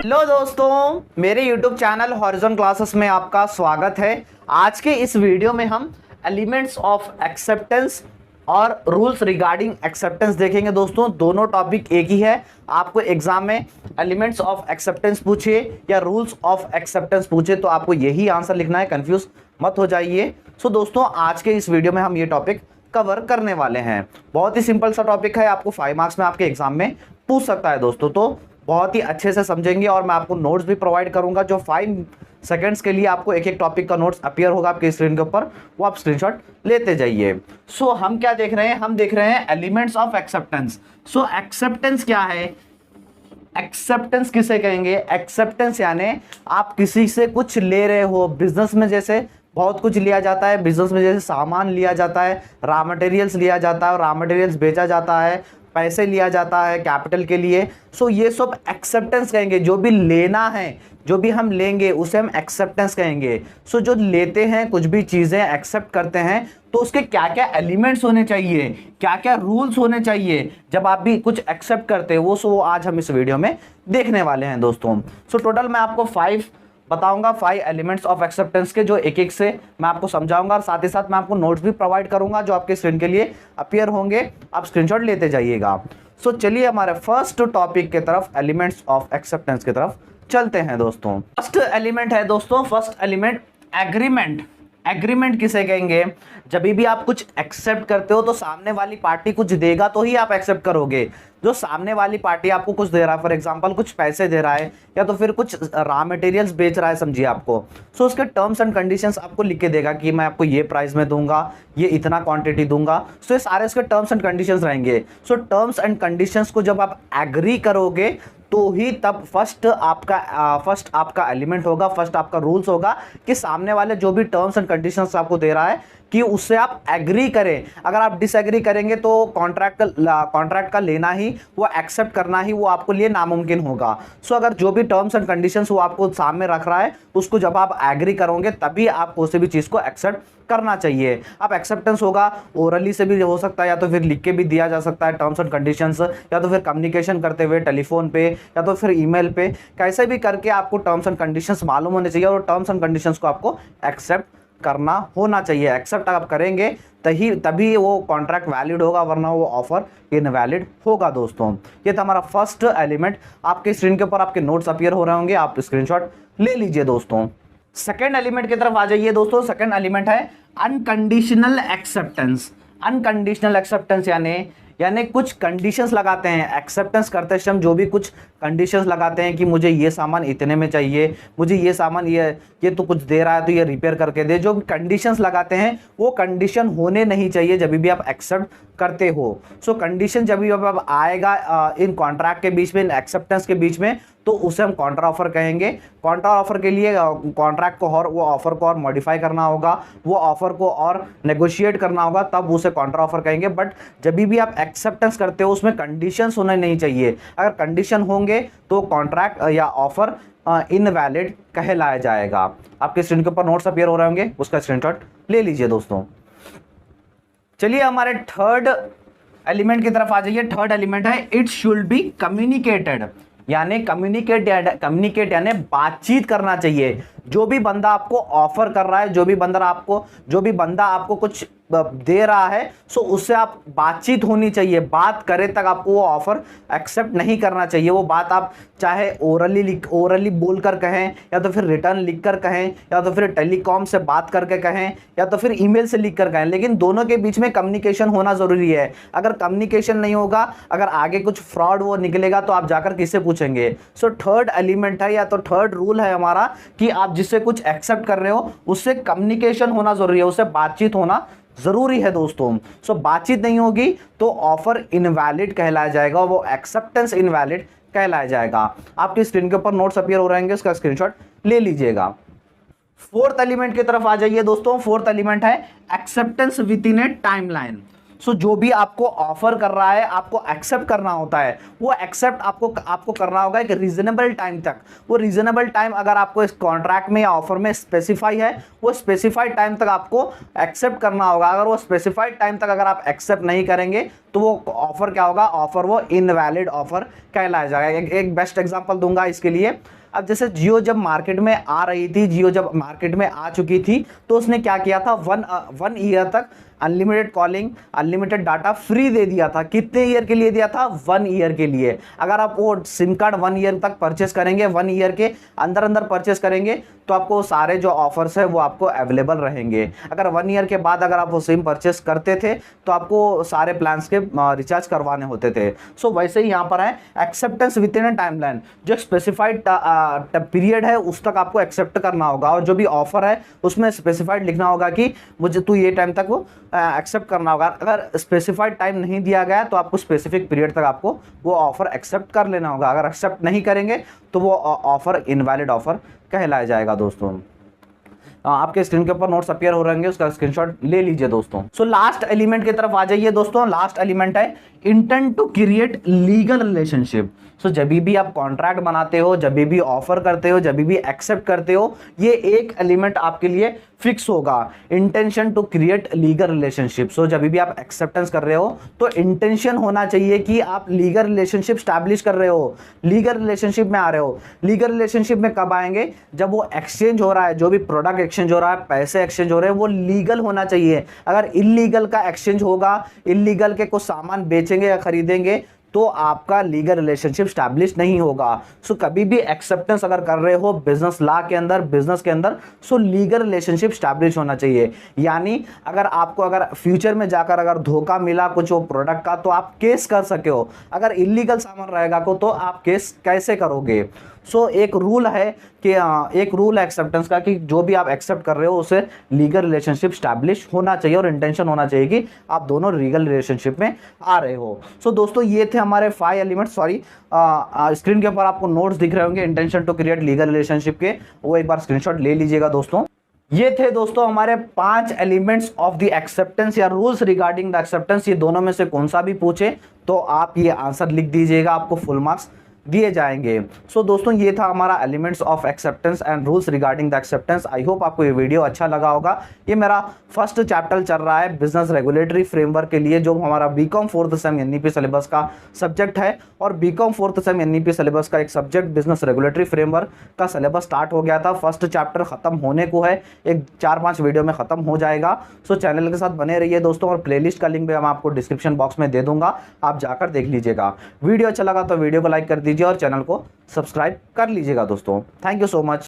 Hello दोस्तों, मेरे YouTube channel horizon classes में आपका स्वागत है। आज के इस वीडियो में हम एलिमेंट्स ऑफ एक्सेप्टेंस और रूल्स रिगार्डिंग एक्सेप्टेंस देखेंगे। दोस्तों, दोनों टॉपिक एक ही है। आपको एग्जाम में एलिमेंट्स ऑफ एक्सेप्टेंस पूछे या रूल्स ऑफ एक्सेप्टेंस पूछे तो आपको यही आंसर लिखना है, कंफ्यूज मत हो जाइए। सो दोस्तों, आज के इस वीडियो में हम ये टॉपिक कवर करने वाले हैं। बहुत ही सिंपल सा टॉपिक है, आपको 5 मार्क्स में आपके एग्जाम में पूछ सकता है दोस्तों, तो बहुत ही अच्छे से समझेंगे। और मैं आपको नोट्स भी प्रोवाइड करूंगा, जो 5 सेकंड्स के लिए आपको एक एक टॉपिक का नोट्स अपीयर होगा आपके स्क्रीन के ऊपर, वो आप स्क्रीनशॉट लेते जाइए। सो हम क्या देख रहे हैं? हम देख रहे हैं elements of acceptance. So acceptance क्या है? एक्सेप्टेंस किसे कहेंगे? एक्सेप्टेंस यानी आप किसी से कुछ ले रहे हो। बिजनेस में जैसे बहुत कुछ लिया जाता है, बिजनेस में जैसे सामान लिया जाता है, रॉ मटेरियल्स लिया जाता है और रॉ मटेरियल्स बेचा जाता है, पैसे लिया जाता है कैपिटल के लिए। सो ये सब एक्सेप्टेंस कहेंगे। जो भी लेना है, जो भी हम लेंगे उसे हम एक्सेप्टेंस कहेंगे। सो जो लेते हैं, कुछ भी चीजें एक्सेप्ट करते हैं, तो उसके क्या क्या एलिमेंट्स होने चाहिए, क्या क्या रूल्स होने चाहिए जब आप भी कुछ एक्सेप्ट करते हो, वो सो आज हम इस वीडियो में देखने वाले हैं दोस्तों। सो टोटल मैं आपको 5 बताऊंगा, 5 एलिमेंट्स ऑफ एक्सेप्टेंस के, जो एक एक से मैं आपको समझाऊंगा और साथ ही साथ मैं आपको नोट्स भी प्रोवाइड करूंगा जो आपके स्क्रीन के लिए अपीयर होंगे। आप स्क्रीनशॉट लेते जाइएगा। सो चलिए हमारे फर्स्ट टॉपिक की तरफ, एलिमेंट्स ऑफ एक्सेप्टेंस की तरफ चलते हैं दोस्तों। फर्स्ट एलिमेंट है दोस्तों, फर्स्ट एलिमेंट एग्रीमेंट। एग्रीमेंट किसे कहेंगे? जब भी आप कुछ एक्सेप्ट करते हो तो सामने वाली पार्टी कुछ देगा तो ही आप एक्सेप्ट करोगे। जो सामने वाली पार्टी आपको कुछ दे रहा है, फॉर एग्जांपल कुछ पैसे दे रहा है या तो फिर कुछ रॉ मटेरियल्स बेच रहा है, समझिए आपको, सो उसके टर्म्स एंड कंडीशंस आपको लिख के देगा कि मैं आपको ये प्राइस में दूंगा, ये इतना क्वांटिटी दूंगा। सो ये सारे उसके टर्म्स एंड कंडीशंस रहेंगे। सो टर्म्स एंड कंडीशंस को जब आप एग्री करोगे तो ही तब फर्स्ट आपका एलिमेंट होगा, फर्स्ट आपका रूल्स होगा कि सामने वाले जो भी टर्म्स एंड कंडीशंस आपको दे रहा है कि उससे आप एग्री करें। अगर आप डिसएग्री करेंगे तो कॉन्ट्रैक्ट का लेना ही, वो एक्सेप्ट करना ही वो आपको लिए नामुमकिन होगा। सो अगर जो भी टर्म्स एंड कंडीशंस वो आपको सामने रख रहा है, उसको जब आप एग्री करोगे तभी आप किसी भी चीज़ को एक्सेप्ट करना चाहिए। अब एक्सेप्टेंस होगा ओरली से भी हो सकता है, या तो फिर लिख के भी दिया जा सकता है टर्म्स एंड कंडीशंस, या तो फिर कम्युनिकेशन करते हुए टेलीफोन पे, या तो फिर ईमेल पे, कैसे भी करके आपको टर्म्स एंड कंडीशंस मालूम होने चाहिए और टर्म्स एंड कंडीशंस को आपको एक्सेप्ट करना होना चाहिए। एक्सेप्ट आप करेंगे तभी वो कॉन्ट्रैक्ट वैलिड होगा, वरना वो ऑफर इनवैलिड होगा दोस्तों। ये था हमारा फर्स्ट एलिमेंट। आपके स्क्रीन के ऊपर आपके नोट्स अपीयर हो रहे होंगे, आप स्क्रीनशॉट ले लीजिए दोस्तों। सेकेंड एलिमेंट की तरफ आ जाइए दोस्तों। सेकेंड एलिमेंट है अनकंडीशनल एक्सेप्टेंस। अनकंडीशनल एक्सेप्टेंस यानी कुछ कंडीशंस लगाते हैं। एक्सेप्टेंस करते समय जो भी कुछ कंडीशंस लगाते हैं कि मुझे ये सामान इतने में चाहिए, मुझे ये सामान ये तो कुछ दे रहा है तो ये रिपेयर करके दे। जो कंडीशंस लगाते हैं वो कंडीशन होने नहीं चाहिए जब भी आप एक्सेप्ट करते हो। सो कंडीशन जब भी अब आएगा इन कॉन्ट्रैक्ट के बीच में, इन एक्सेप्टेंस के बीच में, तो उसे हम कॉन्ट्रा ऑफर कहेंगे। कॉन्ट्रा ऑफर के लिए कॉन्ट्रैक्ट को और वो ऑफर को और मॉडिफाई करना होगा, वो ऑफर को और नेगोशिएट करना होगा, तब उसे कॉन्ट्रा ऑफर कहेंगे। बट जब भी आप एक्सेप्टेंस करते हो उसमें कंडीशंस होने नहीं चाहिए। अगर कंडीशन होंगे तो कॉन्ट्रैक्ट या ऑफर इनवैलिड कहलाया जाएगा। आपके स्क्रीन के ऊपर नोट्स अपीयर हो रहे होंगे, उसका स्क्रीनशॉट ले लीजिए दोस्तों। चलिए हमारे थर्ड एलिमेंट की तरफ आ जाइए। थर्ड एलिमेंट है इट शुड बी कम्युनिकेटेड। यानी कम्युनिकेट यानी बातचीत करना चाहिए। जो भी बंदा आपको ऑफर कर रहा है, जो भी बंदा आपको कुछ दे रहा है, सो उससे आप बातचीत होनी चाहिए। बात करे तक आपको वो ऑफर एक्सेप्ट नहीं करना चाहिए। वो बात आप चाहे ओरली बोलकर कहें, या तो फिर रिटर्न लिखकर कहें, या तो फिर टेलीकॉम से बात करके कहें, या तो फिर ईमेल से लिखकर कहें, लेकिन दोनों के बीच में कम्युनिकेशन होना जरूरी है। अगर कम्युनिकेशन नहीं होगा, अगर आगे कुछ फ्रॉड वो निकलेगा तो आप जाकर किससे पूछेंगे? सो थर्ड एलिमेंट है या तो थर्ड रूल है हमारा कि आप जिससे कुछ एक्सेप्ट कर रहे हो उससे कम्युनिकेशन होना जरूरी है, उससे बातचीत होना जरूरी है दोस्तों। सो बातचीत नहीं होगी तो ऑफर इनवैलिड कहलाया जाएगा, वो एक्सेप्टेंस इनवैलिड कहलाया जाएगा। आपकी स्क्रीन के ऊपर नोट्स अपीयर हो रहेंगे, उसका स्क्रीनशॉट ले लीजिएगा। फोर्थ एलिमेंट की तरफ आ जाइए दोस्तों। फोर्थ एलिमेंट है acceptance within a timeline. So जो भी आपको ऑफर कर रहा है आपको एक्सेप्ट करना होता है, वो एक्सेप्ट आपको करना होगा एक रीजनेबल टाइम तक। वो रीजनेबल टाइम अगर आपको इस कॉन्ट्रैक्ट में या ऑफर में स्पेसिफाई है, वो स्पेसिफाइड टाइम तक आपको एक्सेप्ट करना होगा। अगर वो स्पेसिफाइड टाइम तक अगर आप एक्सेप्ट नहीं करेंगे तो वो ऑफर क्या होगा, ऑफर वो इनवैलिड ऑफर कहलाया जाएगा। एक बेस्ट एग्जांपल दूंगा इसके लिए। अब जैसे जियो जब मार्केट में आ रही थी, जियो जब मार्केट में आ चुकी थी, तो उसने क्या किया था, वन ईयर तक unlimited calling, unlimited data free दे दिया था। कितने ईयर के लिए दिया था, 1 ईयर के लिए। अगर आप वो सिम कार्ड 1 ईयर तक परचेस करेंगे, 1 ईयर के अंदर अंदर परचेस करेंगे, तो आपको सारे जो ऑफर्स है वो आपको अवेलेबल रहेंगे। अगर 1 ईयर के बाद अगर आप वो सिम परचेस करते थे तो आपको सारे प्लान्स के रिचार्ज करवाने होते थे। सो वैसे ही यहाँ पर है acceptance with in a timeline, जो स्पेसिफाइड पीरियड है उस तक आपको एक्सेप्ट करना होगा, और जो भी ऑफर है उसमें स्पेसिफाइड लिखना होगा कि मुझे तू ये टाइम तक वो एक्सेप्ट करना होगा। अगर स्पेसिफाइड टाइम नहीं दिया गया तो आपको स्पेसिफिक पीरियड तक आपको वो ऑफर एक्सेप्ट कर लेना होगा। अगर एक्सेप्ट नहीं करेंगे तो वो ऑफर इनवैलिड ऑफर कहलाया जाएगा। दोस्तों आपके स्क्रीन के ऊपर नोट्स अपीयर हो रहे होंगे, उसका स्क्रीनशॉट ले लीजिए दोस्तों। सो लास्ट एलिमेंट की तरफ आ जाइए दोस्तों। लास्ट एलिमेंट है intent to create legal relationship. So जब भी आप कॉन्ट्रैक्ट बनाते हो, जब भी ऑफर करते हो, जब भी एक्सेप्ट करते हो, ये एक एलिमेंट आपके लिए फिक्स होगा, intention to create legal relationship. So जब भी आप एक्सेप्टेंस कर रहे हो तो इंटेंशन होना चाहिए कि आप लीगल रिलेशनशिप स्टैब्लिश कर रहे हो, लीगल रिलेशनशिप में आ रहे हो। लीगल रिलेशनशिप में कब आएंगे, जब वो एक्सचेंज हो रहा है, जो भी प्रोडक्ट एक्सचेंज हो रहा है, पैसे एक्सचेंज हो रहे हैं, वो लीगल होना चाहिए। अगर इलीगल का एक्सचेंज होगा, इलीगल के कुछ सामान बेचेंगे या खरीदेंगे, तो आपका लीगल रिलेशनशिप स्टैब्लिश नहीं होगा। सो कभी भी एक्सेप्टेंस अगर कर रहे हो बिजनेस लॉ के अंदर, बिजनेस के अंदर, सो लीगल रिलेशनशिप स्टैब्लिश होना चाहिए। यानी अगर फ्यूचर में जाकर अगर धोखा मिला कुछ वो प्रोडक्ट का, तो आप केस कर सके हो। अगर इलीगल सामान रहेगा तो आप केस कैसे करोगे। सो एक रूल है कि एक रूल है एक्सेप्टेंस का कि जो भी आप एक्सेप्ट कर रहे हो उसे लीगल रिलेशनशिप स्टैब्लिश होना चाहिए, और इंटेंशन होना चाहिए कि आप दोनों लीगल रिलेशनशिप में आ रहे हो। सो दोस्तों ये थे हमारे 5 एलिमेंट्स। सॉरी, स्क्रीन के ऊपर आपको नोट्स दिख रहे होंगे intention to create legal relationship के, वो एक बार स्क्रीनशॉट ले लीजिएगा दोस्तों। ये थे दोस्तों हमारे 5 एलिमेंट्स ऑफ द एक्सेप्टेंस या रूल्स रिगार्डिंग द एक्सेप्टेंस। ये दोनों में से कौन सा भी पूछे तो आप ये आंसर लिख दीजिएगा, आपको फुल मार्क्स दिए जाएंगे। सो दोस्तों ये था हमारा elements of acceptance and rules regarding the acceptance. I hope आपको ये वीडियो अच्छा लगा होगा। ये मेरा फर्स्ट चैप्टर चल रहा है बिजनेस रेगुलेटरी फ्रेमवर्क के लिए, जो हमारा BCom 4th sem NEP syllabus का सब्जेक्ट है। और BCom 4th sem NEP syllabus का एक सब्जेक्ट बिजनेस रेगुलेटरी फ्रेमवर्क का सिलेबस स्टार्ट हो गया था। फर्स्ट चैप्टर खत्म होने को है, एक 4-5 वीडियो में खत्म हो जाएगा। सो चैनल के साथ बने रहिए दोस्तों, और प्लेलिस्ट का लिंक भी मैं आपको डिस्क्रिप्शन बॉक्स में दे दूंगा, आप जाकर देख लीजिएगा। वीडियो अच्छा लगा तो वीडियो को लाइक कर दीजिए और चैनल को सब्सक्राइब कर लीजिएगा दोस्तों। Thank you so much.